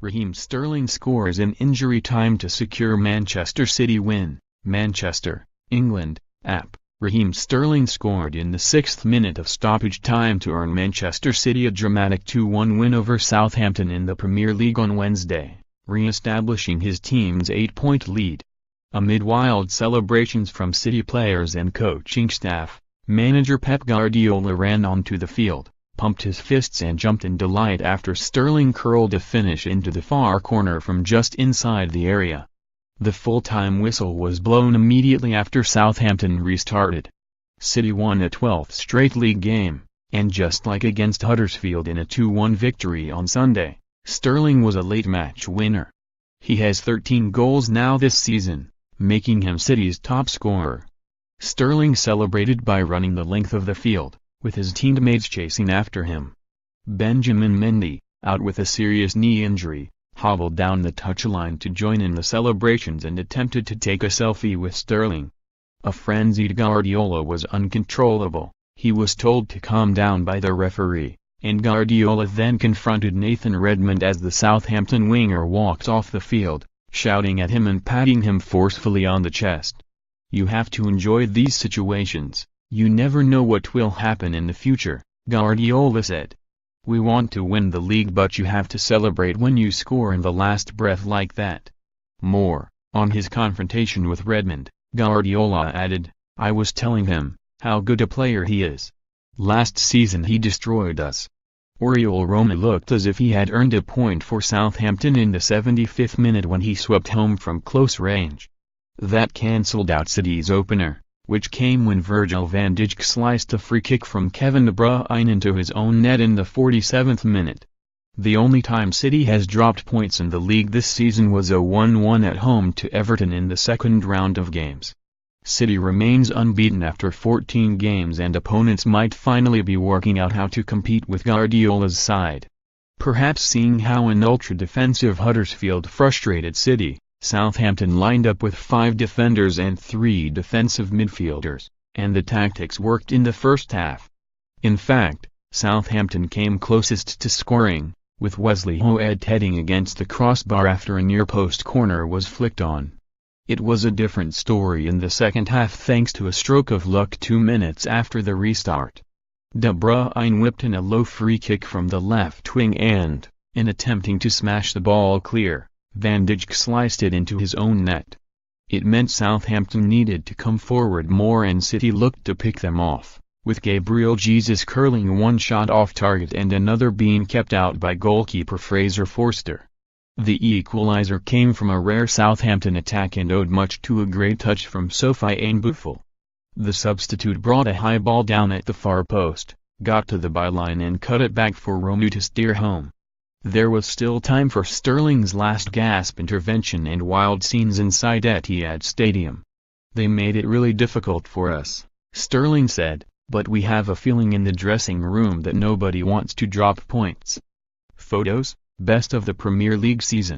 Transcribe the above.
Raheem Sterling scores in injury time to secure Manchester City win. Manchester, England, app. Raheem Sterling scored in the 6th minute of stoppage time to earn Manchester City a dramatic 2-1 win over Southampton in the Premier League on Wednesday, re-establishing his team's 8-point lead. Amid wild celebrations from City players and coaching staff, manager Pep Guardiola ran onto the field, pumped his fists and jumped in delight after Sterling curled a finish into the far corner from just inside the area. The full-time whistle was blown immediately after Southampton restarted. City won a 12th straight league game, and just like against Huddersfield in a 2-1 victory on Sunday, Sterling was a late-match winner. He has 13 goals now this season, making him City's top scorer. Sterling celebrated by running the length of the field, with his teammates chasing after him. Benjamin Mendy, out with a serious knee injury, hobbled down the touchline to join in the celebrations and attempted to take a selfie with Sterling. A frenzied Guardiola was uncontrollable. He was told to calm down by the referee, and Guardiola then confronted Nathan Redmond as the Southampton winger walked off the field, shouting at him and patting him forcefully on the chest. "You have to enjoy these situations, you never know what will happen in the future," Guardiola said. "We want to win the league, but you have to celebrate when you score in the last breath like that." More, on his confrontation with Redmond, Guardiola added, "I was telling him how good a player he is. Last season he destroyed us." Oriol Roma looked as if he had earned a point for Southampton in the 75th minute when he swept home from close range. That cancelled out City's opener, which came when Virgil van Dijk sliced a free kick from Kevin De Bruyne into his own net in the 47th minute. The only time City has dropped points in the league this season was a 1-1 at home to Everton in the second round of games. City remains unbeaten after 14 games, and opponents might finally be working out how to compete with Guardiola's side. Perhaps seeing how an ultra-defensive Huddersfield frustrated City, Southampton lined up with 5 defenders and 3 defensive midfielders, and the tactics worked in the first half. In fact, Southampton came closest to scoring, with Wesley Hoed heading against the crossbar after a near-post corner was flicked on. It was a different story in the second half thanks to a stroke of luck 2 minutes after the restart. De Bruyne whipped in a low free kick from the left wing and, in attempting to smash the ball clear, Van Dijk sliced it into his own net. It meant Southampton needed to come forward more and City looked to pick them off, with Gabriel Jesus curling one shot off target and another being kept out by goalkeeper Fraser Forster. The equalizer came from a rare Southampton attack and owed much to a great touch from Sofiane Boufal. The substitute brought a high ball down at the far post, got to the byline and cut it back for Romeu to steer home. There was still time for Sterling's last gasp intervention and wild scenes inside Etihad Stadium. "They made it really difficult for us," Sterling said, "but we have a feeling in the dressing room that nobody wants to drop points." Photos, best of the Premier League season.